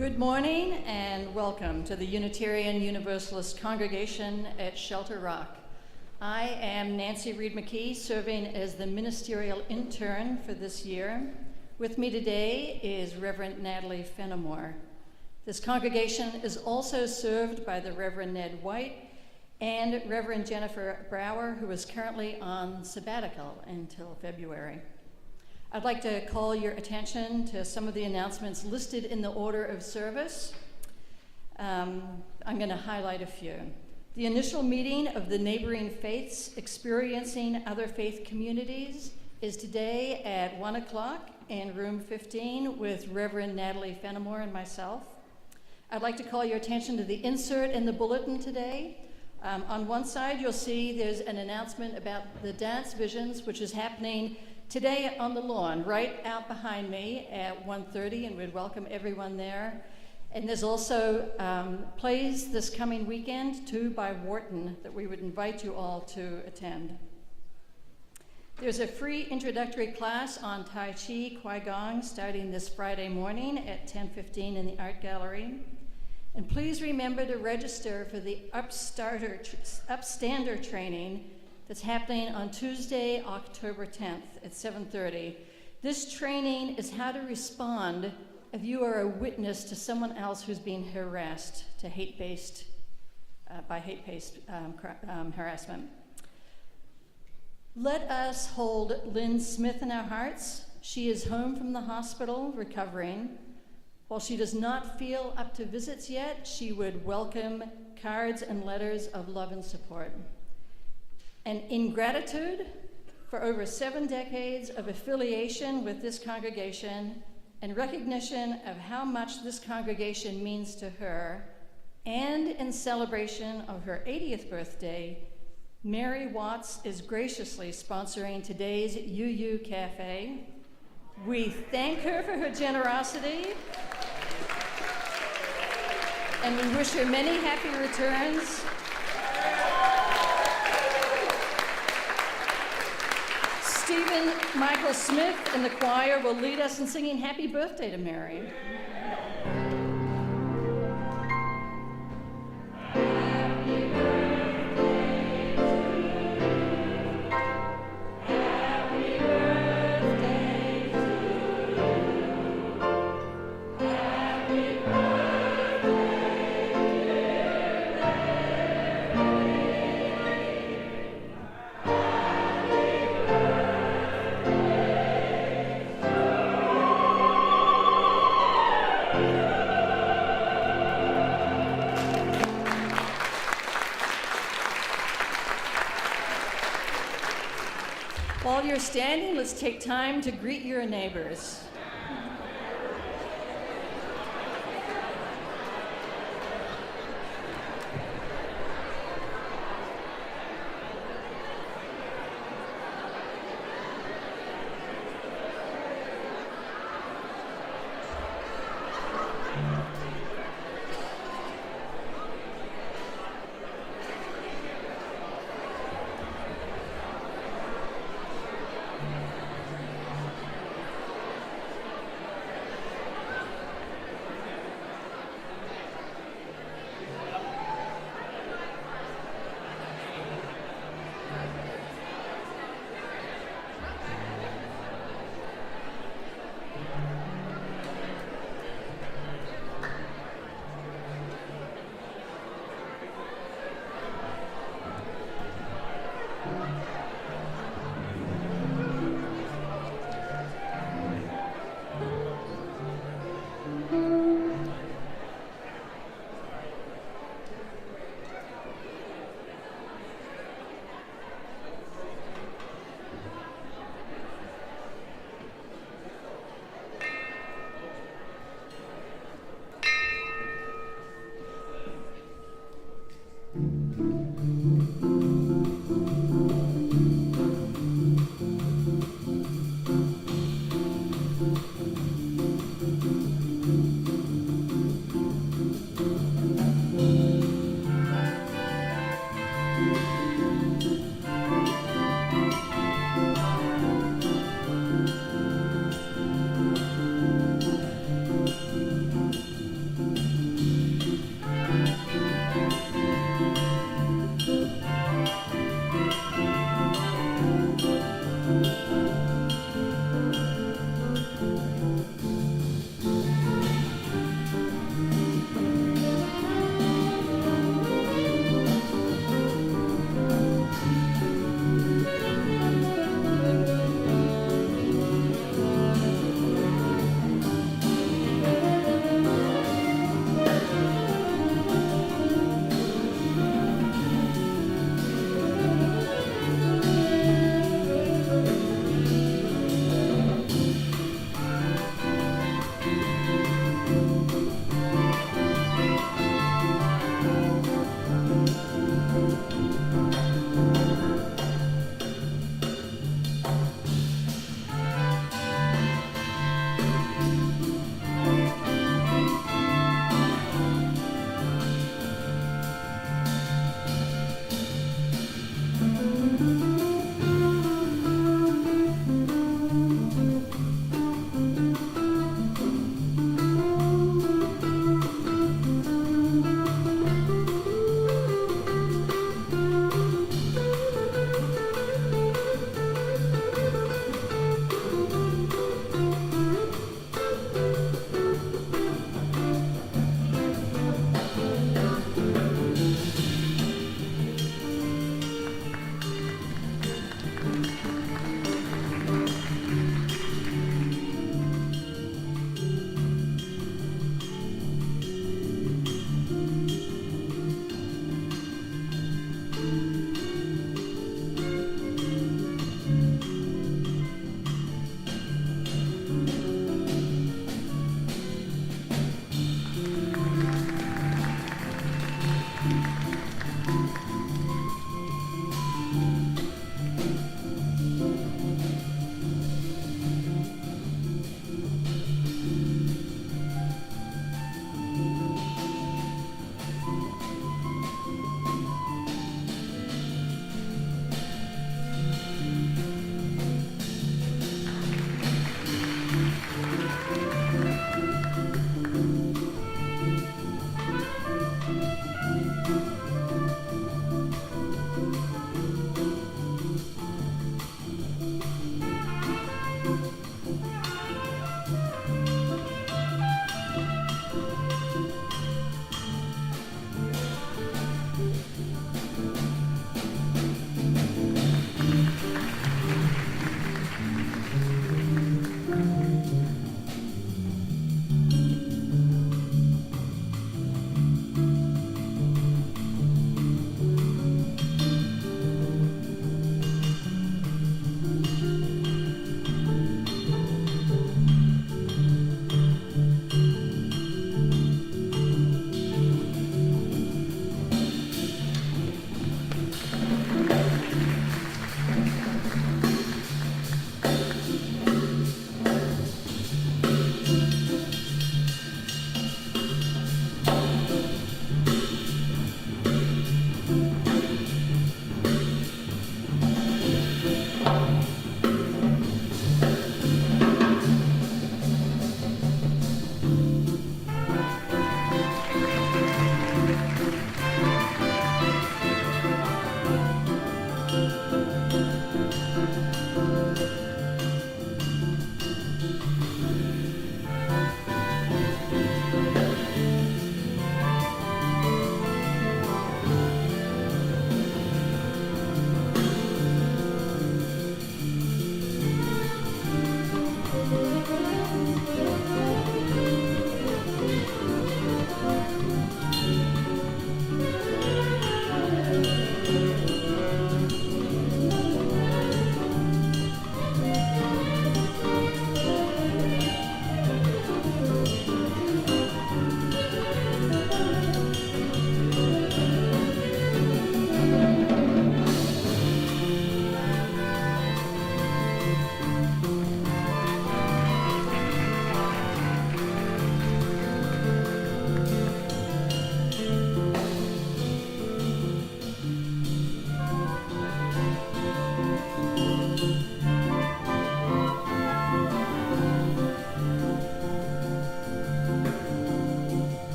Good morning and welcome to the Unitarian Universalist Congregation at Shelter Rock. I am Nancy Reid-McKee, serving as the Ministerial Intern for this year. With me today is Reverend Natalie Fenimore. This congregation is also served by the Reverend Ned White and Reverend Jennifer Brower, who is currently on sabbatical until February. I'd like to call your attention to some of the announcements listed in the order of service. I'm going to highlight a few. The initial meeting of the Neighboring Faiths Experiencing Other Faith Communities is today at 1 o'clock in room 15 with Reverend Natalie Fenimore and myself. I'd like to call your attention to the insert in the bulletin today. On one side, you'll see there's an announcement about the Dance Visions, which is happening today on the lawn, right out behind me at 1:30, and we'd welcome everyone there. And there's also plays this coming weekend, two by Wharton, that we would invite you all to attend. There's a free introductory class on Tai Chi Qigong starting this Friday morning at 10:15 in the Art Gallery. And please remember to register for the Upstander training that's happening on Tuesday, October 10th at 7:30. This training is how to respond if you are a witness to someone else who's being harassed by hate-based harassment. Let us hold Lynn Smith in our hearts. She is home from the hospital recovering. While she does not feel up to visits yet, she would welcome cards and letters of love and support. And in gratitude for over 7 decades of affiliation with this congregation and recognition of how much this congregation means to her, and in celebration of her 80th birthday, Mary Watts is graciously sponsoring today's UU Cafe. We thank her for her generosity, and we wish her many happy returns. Stephen Michael Smith and the choir will lead us in singing Happy Birthday to Mary. While you're standing, let's take time to greet your neighbors.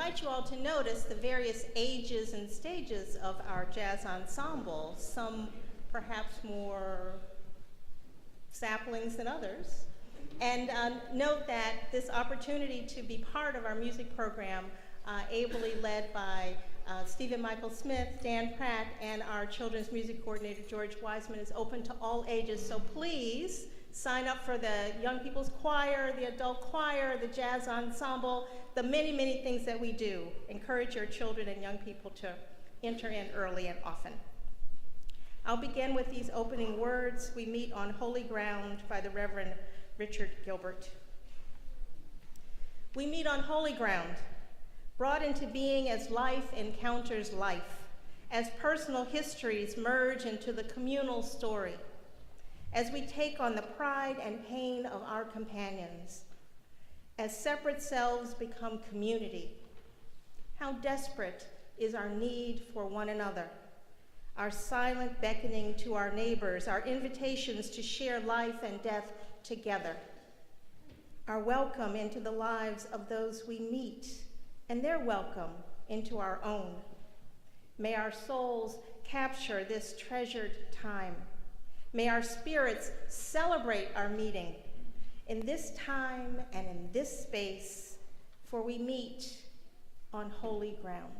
invite you all to notice the various ages and stages of our jazz ensemble, some perhaps more saplings than others. And note that this opportunity to be part of our music program, ably led by Stephen Michael Smith, Dan Pratt, and our children's music coordinator, George Wiseman, is open to all ages. So please sign up for the young people's choir, the adult choir, the jazz ensemble, the many, many things that we do. Encourage your children and young people to enter in early and often. I'll begin with these opening words. We meet on holy ground by the Reverend Richard Gilbert. We meet on holy ground, brought into being as life encounters life, as personal histories merge into the communal story, as we take on the pride and pain of our companions, as separate selves become community. How desperate is our need for one another, our silent beckoning to our neighbors, our invitations to share life and death together, our welcome into the lives of those we meet, and their welcome into our own. May our souls capture this treasured time. May our spirits celebrate our meeting in this time and in this space, for we meet on holy ground.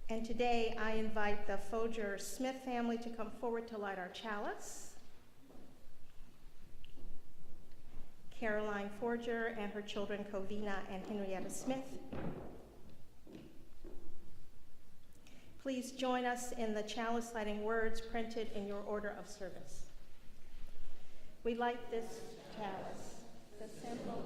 And today I invite the Folger-Smith family to come forward to light our chalice. Caroline Forger and her children, Covina and Henrietta Smith. Please join us in the chalice lighting words printed in your order of service. We light this chalice, the symbol.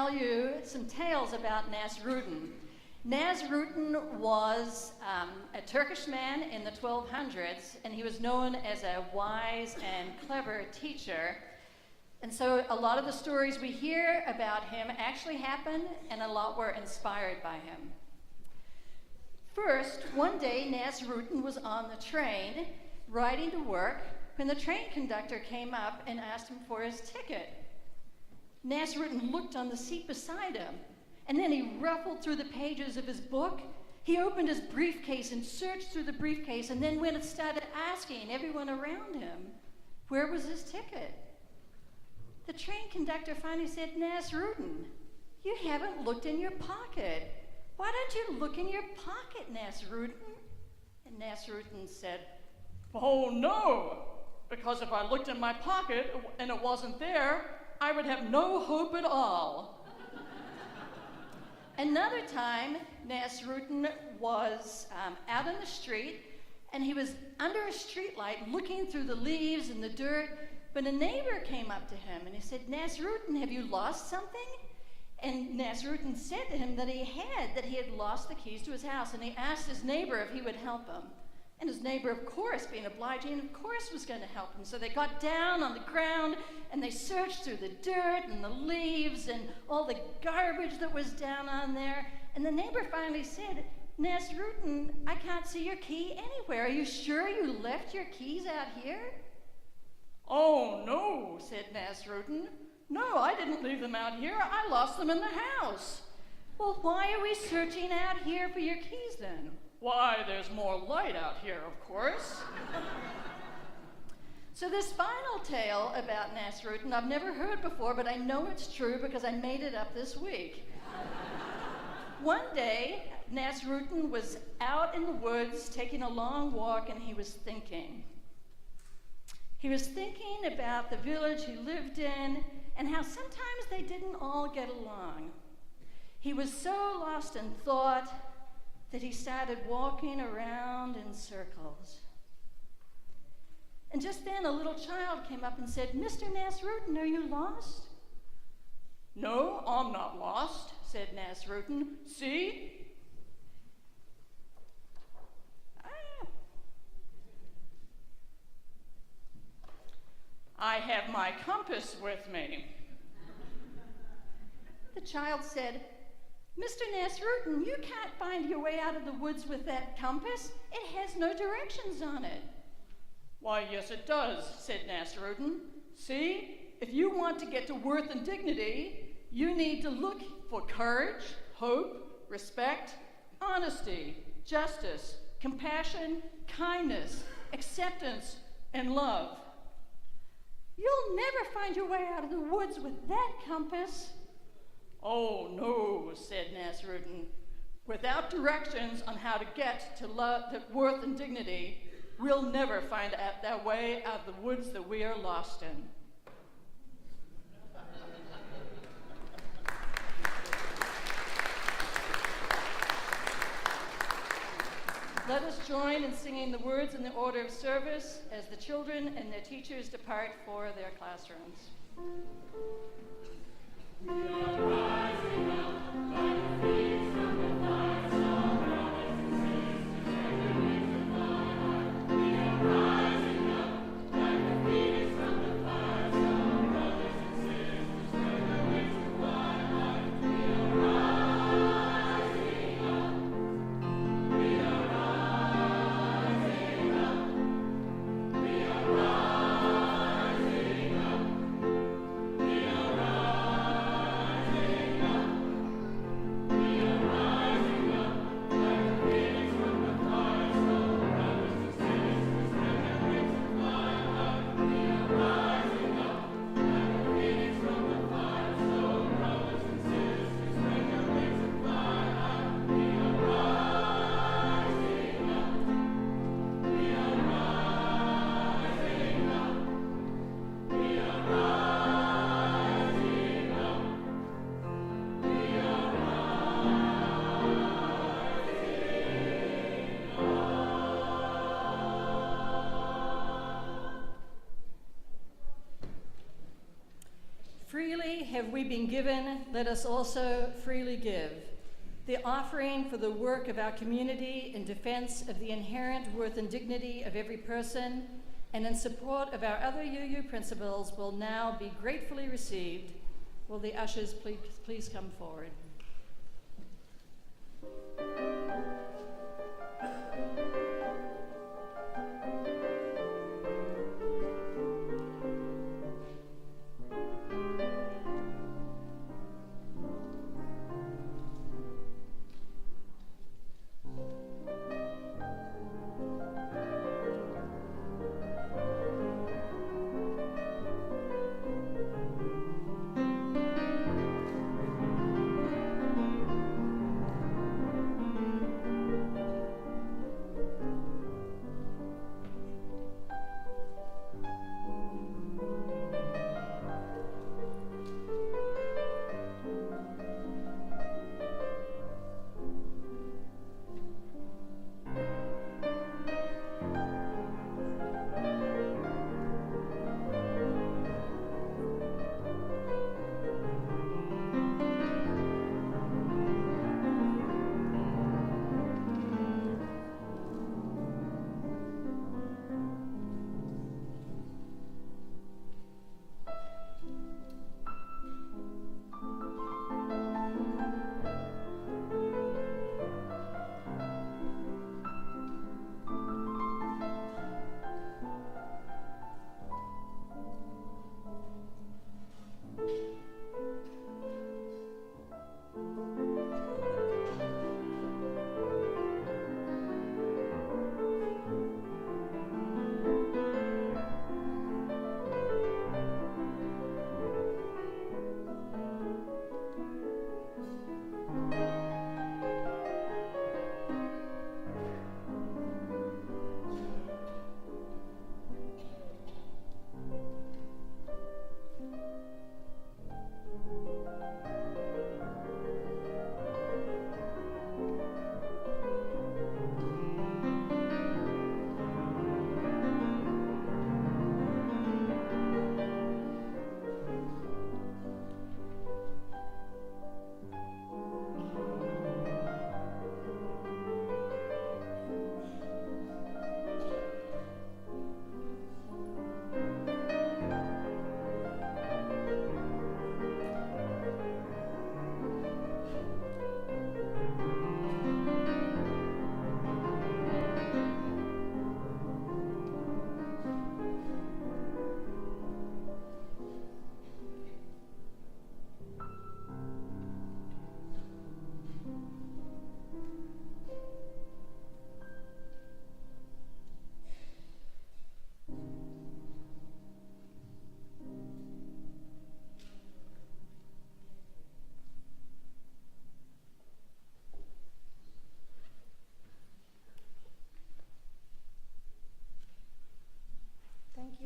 tell you some tales about Nasrudin. Nasrudin was a Turkish man in the 1200s, and he was known as a wise and clever teacher. And so a lot of the stories we hear about him actually happened, and a lot were inspired by him. First, one day Nasrudin was on the train riding to work when the train conductor came up and asked him for his ticket. Nasrudin looked on the seat beside him, and then he ruffled through the pages of his book. He opened his briefcase and searched through the briefcase, and then went and started asking everyone around him, where was his ticket? The train conductor finally said, Nasrudin, you haven't looked in your pocket. Why don't you look in your pocket, Nasrudin? And Nasrudin said, oh no, because if I looked in my pocket and it wasn't there, I would have no hope at all. Another time, Nasrudin was out in the street, and he was under a streetlight looking through the leaves and the dirt, but a neighbor came up to him and he said, Nasrudin, have you lost something? And Nasrudin said to him that he had lost the keys to his house, and he asked his neighbor if he would help him. And his neighbor, of course, being obliging, of course was going to help him. So they got down on the ground and they searched through the dirt and the leaves and all the garbage that was down on there. And the neighbor finally said, Nasrudin, I can't see your key anywhere. Are you sure you left your keys out here? Oh, no, said Nasrudin. No, I didn't leave them out here. I lost them in the house. Well, why are we searching out here for your keys then? Why, there's more light out here, of course. So this final tale about Nasrudin I've never heard before, but I know it's true because I made it up this week. One day, Nasrudin was out in the woods taking a long walk, and he was thinking. He was thinking about the village he lived in and how sometimes they didn't all get along. He was so lost in thought that he started walking around in circles. And just then a little child came up and said, Mr. Nasrudin, are you lost? No, I'm not lost, said Nasrudin. See? I have my compass with me. The child said, Mr. Nasrudin, you can't find your way out of the woods with that compass. It has no directions on it. Why, yes it does, said Nasrudin. See, if you want to get to worth and dignity, you need to look for courage, hope, respect, honesty, justice, compassion, kindness, acceptance, and love. You'll never find your way out of the woods with that compass. Oh, no, said Nasrudin. Without directions on how to get to love, to worth and dignity, we'll never find that way out of the woods that we are lost in. Let us join in singing the words in the order of service as the children and their teachers depart for their classrooms. We are rising up like a phoenix from the fires of brothers and sisters, and the wings of my heart. We are rising up like a phoenix from the fires of brothers and sisters, and the wings of my heart. We are rising up. We are rising up. We are rising up. We are rising up. we been given, let us also freely give. The offering for the work of our community in defense of the inherent worth and dignity of every person and in support of our other UU principles will now be gratefully received. Will the ushers please come forward?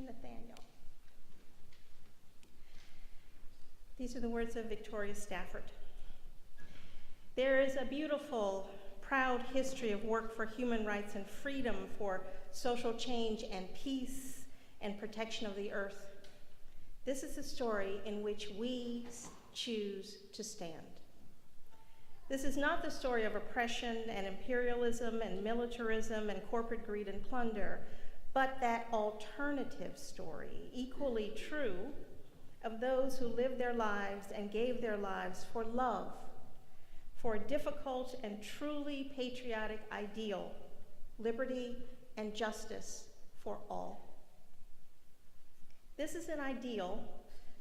Nathaniel. These are the words of Victoria Stafford. There is a beautiful, proud history of work for human rights and freedom, for social change and peace and protection of the earth. This is a story in which we choose to stand. This is not the story of oppression and imperialism and militarism and corporate greed and plunder, but that alternative story, equally true, of those who lived their lives and gave their lives for love, for a difficult and truly patriotic ideal, liberty and justice for all. This is an ideal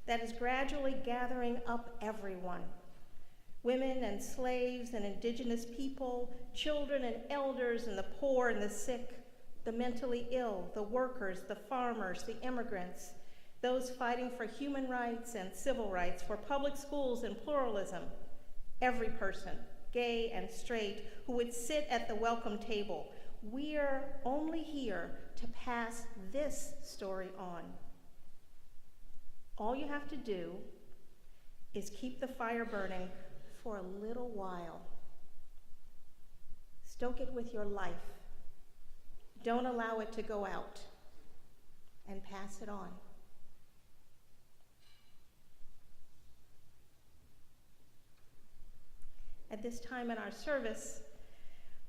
that is gradually gathering up everyone, women and slaves and indigenous people, children and elders and the poor and the sick, the mentally ill, the workers, the farmers, the immigrants, those fighting for human rights and civil rights, for public schools and pluralism, every person, gay and straight, who would sit at the welcome table. We're only here to pass this story on. All you have to do is keep the fire burning for a little while. Stoke it with your life. Don't allow it to go out, and pass it on. At this time in our service,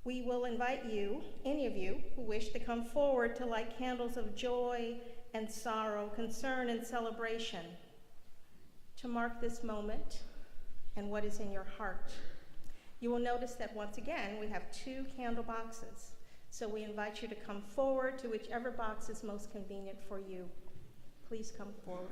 we will invite you, any of you who wish to come forward, to light candles of joy and sorrow, concern and celebration, to mark this moment and what is in your heart. You will notice that once again, we have 2 candle boxes. So we invite you to come forward to whichever box is most convenient for you. Please come forward.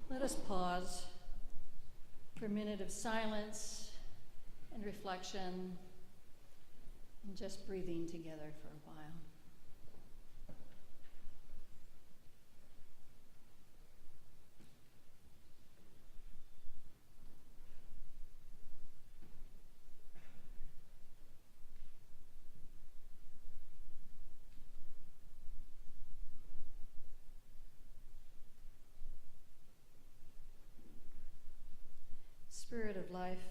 Let us pause for a minute of silence and reflection and just breathing together for a while. Spirit of life,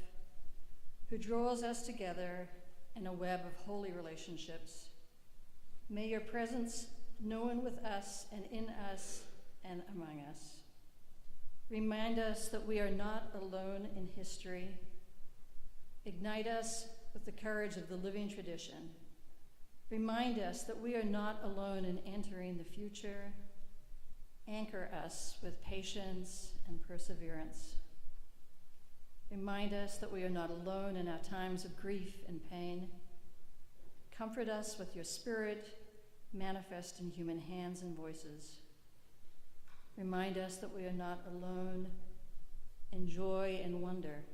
who draws us together in a web of holy relationships, may your presence known with us and in us and among us remind us that we are not alone in history. Ignite us with the courage of the living tradition. Remind us that we are not alone in entering the future. Anchor us with patience and perseverance. Remind us that we are not alone in our times of grief and pain. Comfort us with your Spirit, manifest in human hands and voices. Remind us that we are not alone in joy and wonder.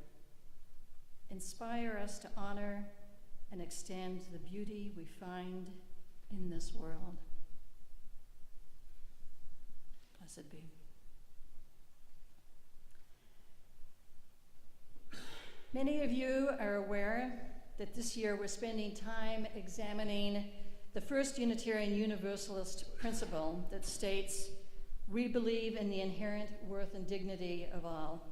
Inspire us to honor and extend the beauty we find in this world. Blessed be. Many of you are aware that this year we're spending time examining the first Unitarian Universalist principle that states, "We believe in the inherent worth and dignity of all."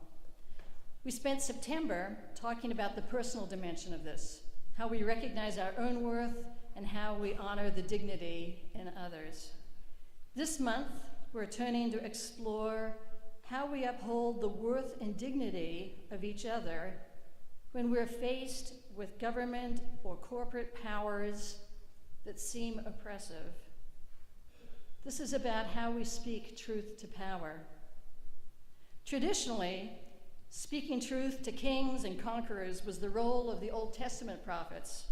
We spent September talking about the personal dimension of this, how we recognize our own worth and how we honor the dignity in others. This month, we're turning to explore how we uphold the worth and dignity of each other when we're faced with government or corporate powers that seem oppressive. This is about how we speak truth to power. Traditionally, speaking truth to kings and conquerors was the role of the Old Testament prophets.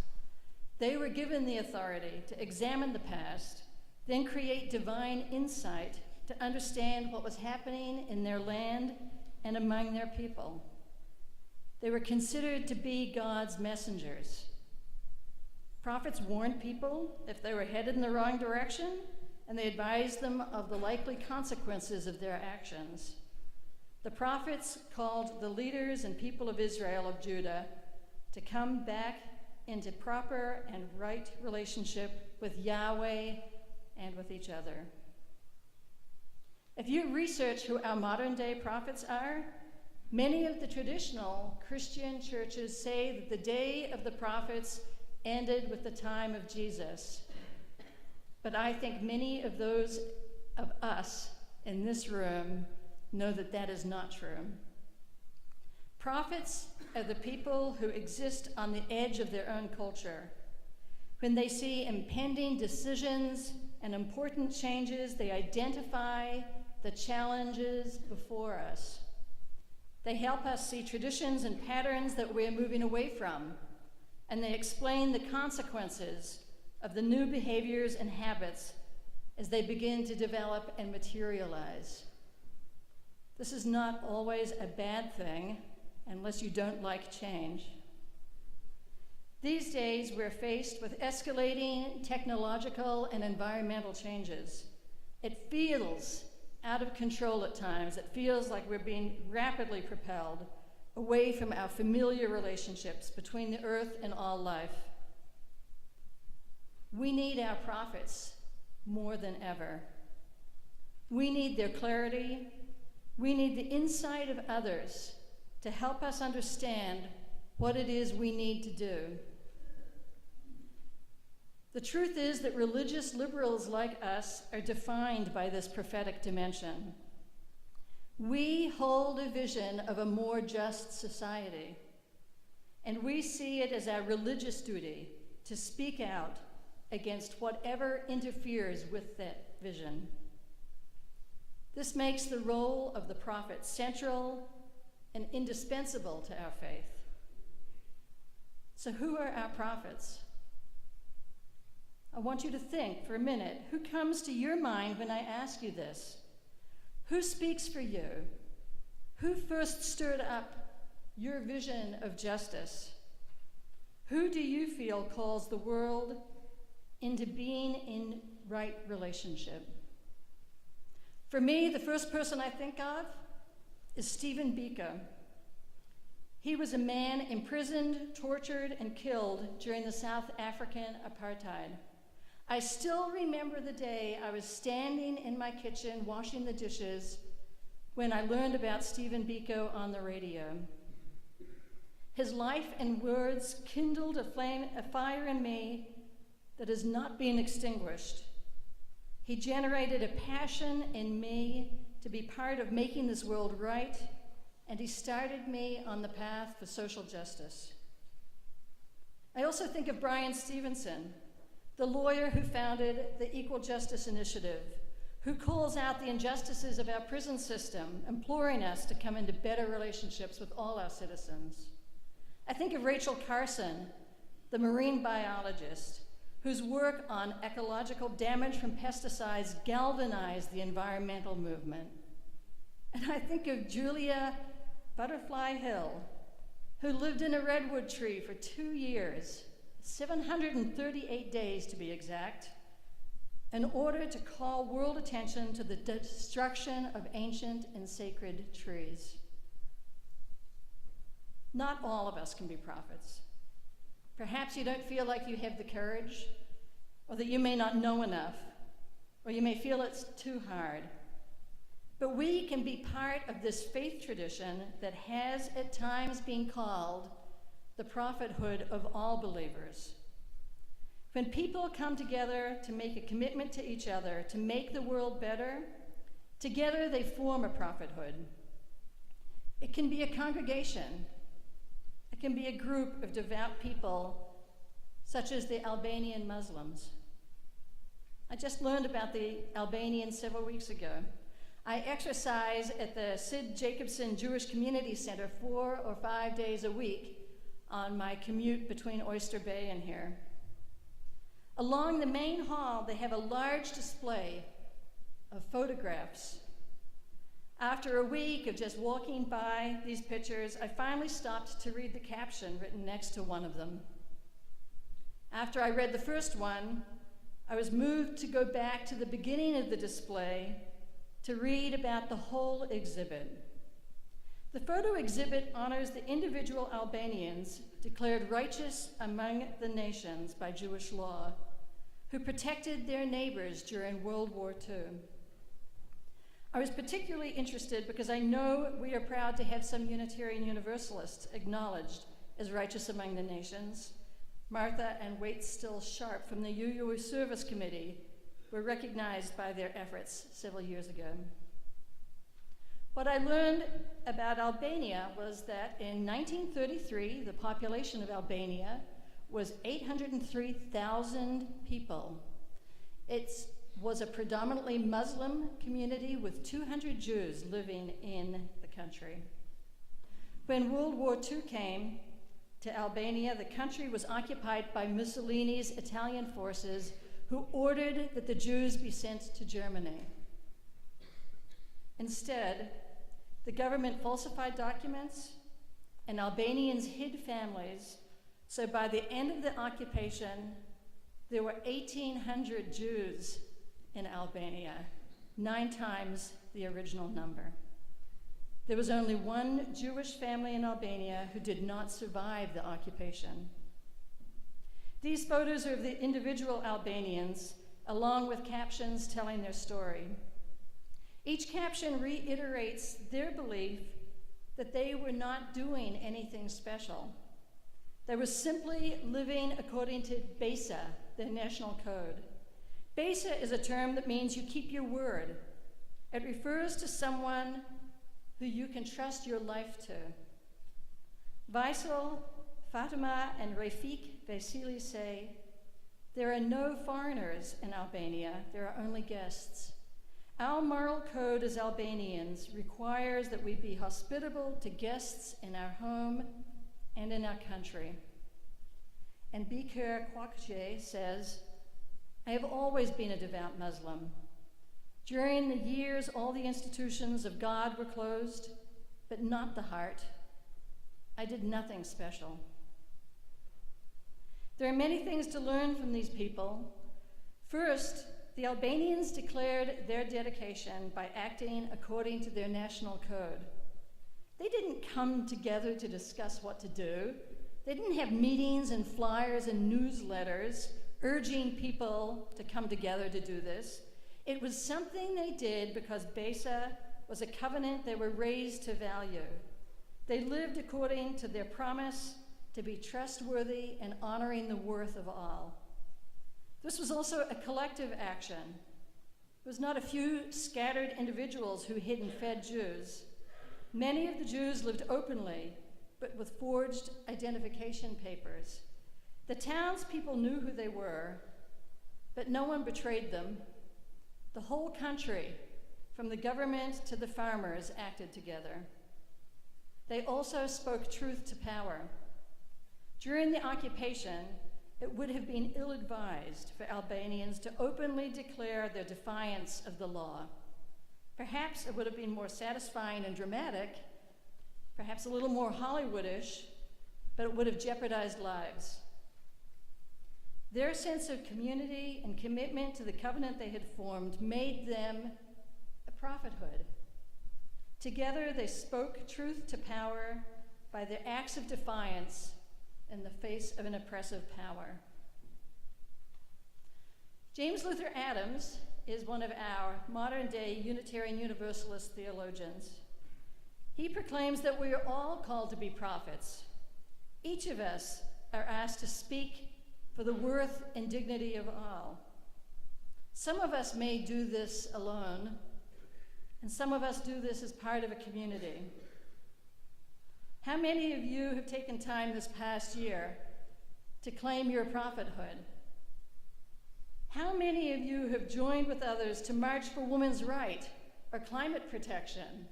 They were given the authority to examine the past, then create divine insight to understand what was happening in their land and among their people. They were considered to be God's messengers. Prophets warned people if they were headed in the wrong direction, and they advised them of the likely consequences of their actions. The prophets called the leaders and people of Israel, of Judah, to come back into proper and right relationship with Yahweh and with each other. If you research who our modern day prophets are, many of the traditional Christian churches say that the day of the prophets ended with the time of Jesus. But I think many of those of us in this room know that that is not true. Prophets are the people who exist on the edge of their own culture. When they see impending decisions and important changes, they identify the challenges before us. They help us see traditions and patterns that we're moving away from, and they explain the consequences of the new behaviors and habits as they begin to develop and materialize. This is not always a bad thing unless you don't like change. These days, we're faced with escalating technological and environmental changes. It feels out of control at times. It feels like we're being rapidly propelled away from our familiar relationships between the earth and all life. We need our prophets more than ever. We need their clarity. We need the insight of others to help us understand what it is we need to do. The truth is that religious liberals like us are defined by this prophetic dimension. We hold a vision of a more just society, and we see it as our religious duty to speak out against whatever interferes with that vision. This makes the role of the prophet central and indispensable to our faith. So who are our prophets? I want you to think for a minute, who comes to your mind when I ask you this? Who speaks for you? Who first stirred up your vision of justice? Who do you feel calls the world into being in right relationship? For me, the first person I think of is Stephen Biko. He was a man imprisoned, tortured, and killed during the South African apartheid. I still remember the day I was standing in my kitchen washing the dishes when I learned about Stephen Biko on the radio. His life and words kindled a fire in me that has not been extinguished. He generated a passion in me to be part of making this world right, and he started me on the path for social justice. I also think of Brian Stevenson, the lawyer who founded the Equal Justice Initiative, who calls out the injustices of our prison system, imploring us to come into better relationships with all our citizens. I think of Rachel Carson, the marine biologist, whose work on ecological damage from pesticides galvanized the environmental movement. And I think of Julia Butterfly Hill, who lived in a redwood tree for 2 years, 738 days to be exact, in order to call world attention to the destruction of ancient and sacred trees. Not all of us can be prophets. Perhaps you don't feel like you have the courage, or that you may not know enough, or you may feel it's too hard. But we can be part of this faith tradition that has at times been called the prophethood of all believers. When people come together to make a commitment to each other to make the world better, together they form a prophethood. It can be a congregation. It can be a group of devout people, such as the Albanian Muslims. I just learned about the Albanians several weeks ago. I exercise at the Sid Jacobson Jewish Community Center 4 or 5 days a week on my commute between Oyster Bay and here. Along the main hall, they have a large display of photographs. After a week of just walking by these pictures, I finally stopped to read the caption written next to one of them. After I read the first one, I was moved to go back to the beginning of the display to read about the whole exhibit. The photo exhibit honors the individual Albanians declared righteous among the nations by Jewish law, who protected their neighbors during World War II. I was particularly interested because I know we are proud to have some Unitarian Universalists acknowledged as righteous among the nations. Martha and Waite Still Sharp from the UU Service Committee were recognized by their efforts several years ago. What I learned about Albania was that in 1933, the population of Albania was 803,000 people. It was a predominantly Muslim community with 200 Jews living in the country. When World War II came to Albania, the country was occupied by Mussolini's Italian forces, who ordered that the Jews be sent to Germany. Instead, the government falsified documents, and Albanians hid families, so by the end of the occupation, there were 1,800 Jews in Albania, 9 times the original number. There was only one Jewish family in Albania who did not survive the occupation. These photos are of the individual Albanians, along with captions telling their story. Each caption reiterates their belief that they were not doing anything special. They were simply living according to BESA, their national code. BESA is a term that means you keep your word. It refers to someone who you can trust your life to. Vaisal, Fatima, and Rafik Vasili say, "There are no foreigners in Albania, there are only guests. Our moral code as Albanians requires that we be hospitable to guests in our home and in our country." And Bikir Kwakche says, "I have always been a devout Muslim. During the years, all the institutions of God were closed, but not the heart. I did nothing special." There are many things to learn from these people. First, the Albanians declared their dedication by acting according to their national code. They didn't come together to discuss what to do. They didn't have meetings and flyers and newsletters urging people to come together to do this. It was something they did because BESA was a covenant they were raised to value. They lived according to their promise to be trustworthy and honoring the worth of all. This was also a collective action. It was not a few scattered individuals who hid and fed Jews. Many of the Jews lived openly, but with forged identification papers. The townspeople knew who they were, but no one betrayed them. The whole country, from the government to the farmers, acted together. They also spoke truth to power. During the occupation, it would have been ill-advised for Albanians to openly declare their defiance of the law. Perhaps it would have been more satisfying and dramatic, perhaps a little more Hollywoodish, but it would have jeopardized lives. Their sense of community and commitment to the covenant they had formed made them a prophethood. Together, they spoke truth to power by their acts of defiance in the face of an oppressive power. James Luther Adams is one of our modern-day Unitarian Universalist theologians. He proclaims that we are all called to be prophets. Each of us are asked to speak for the worth and dignity of all. Some of us may do this alone, and some of us do this as part of a community. How many of you have taken time this past year to claim your prophethood? How many of you have joined with others to march for women's rights or climate protection?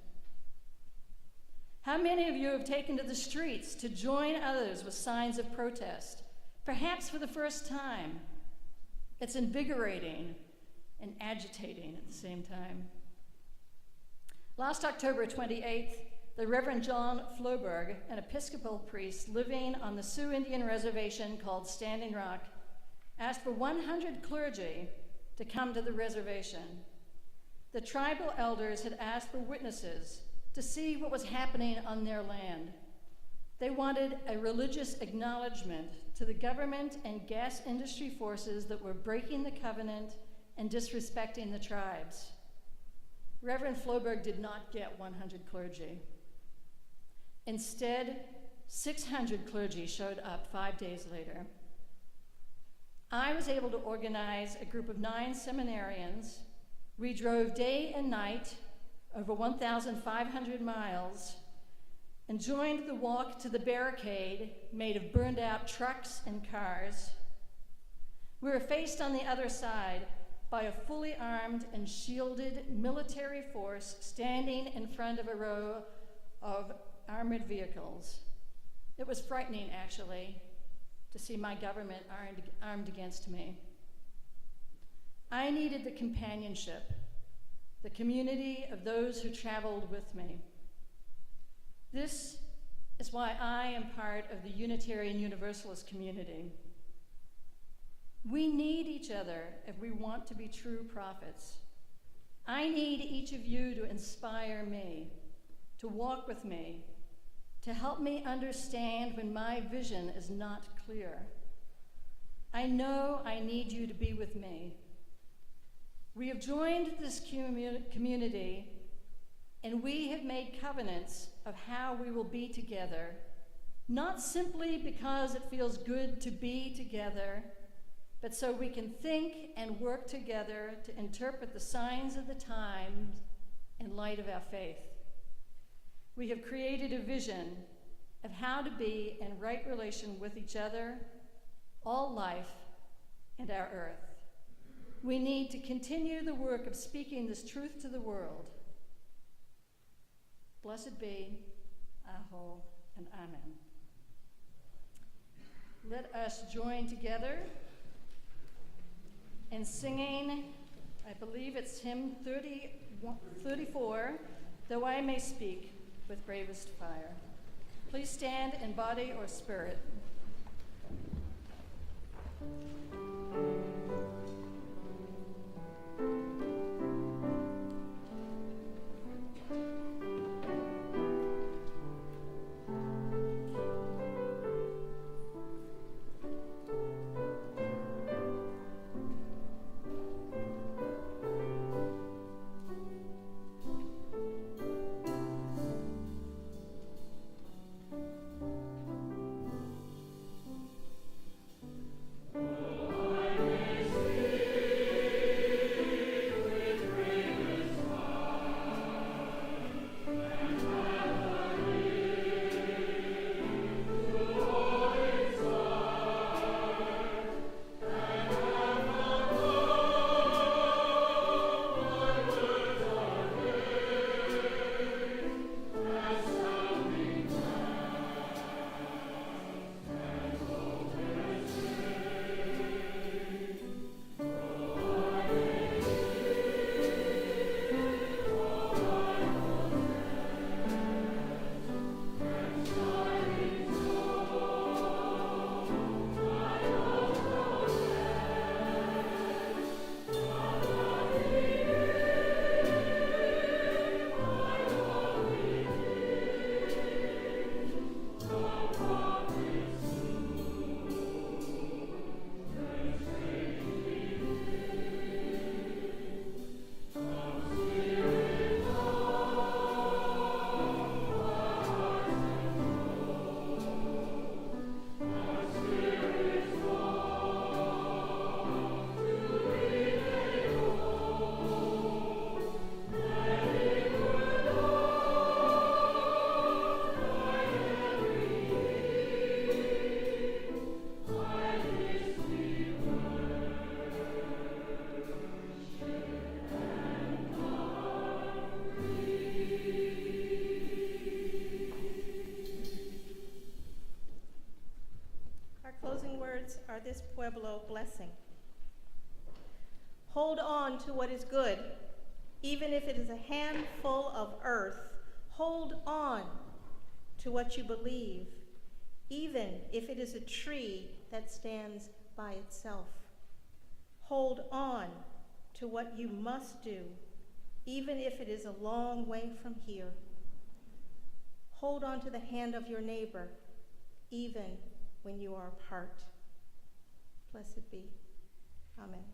How many of you have taken to the streets to join others with signs of protest, perhaps for the first time? It's invigorating and agitating at the same time. Last October 28th, the Reverend John Floberg, an Episcopal priest living on the Sioux Indian reservation called Standing Rock, asked for 100 clergy to come to the reservation. The tribal elders had asked for witnesses to see what was happening on their land. They wanted a religious acknowledgement to the government and gas industry forces that were breaking the covenant and disrespecting the tribes. Reverend Floberg did not get 100 clergy. Instead, 600 clergy showed up 5 days later. I was able to organize a group of 9 seminarians. We drove day and night over 1,500 miles and joined the walk to the barricade made of burned out trucks and cars. We were faced on the other side by a fully armed and shielded military force standing in front of a row of armored vehicles. It was frightening, actually, to see my government armed against me. I needed the companionship, the community of those who traveled with me. This is why I am part of the Unitarian Universalist community. We need each other if we want to be true prophets. I need each of you to inspire me, to walk with me, to help me understand when my vision is not clear. I know I need you to be with me. We have joined this community, and we have made covenants of how we will be together, not simply because it feels good to be together, but so we can think and work together to interpret the signs of the times in light of our faith. We have created a vision of how to be in right relation with each other, all life, and our earth. We need to continue the work of speaking this truth to the world. Blessed be, Aho, and Amen. Let us join together in singing, I believe it's hymn 34, Though I May Speak with Bravest Fire. Please stand in body or spirit. Oh this Pueblo blessing. Hold on to what is good, even if it is a handful of earth. Hold on to what you believe, even if it is a tree that stands by itself. Hold on to what you must do, even if it is a long way from here. Hold on to the hand of your neighbor, even when you are apart. Blessed be. Amen.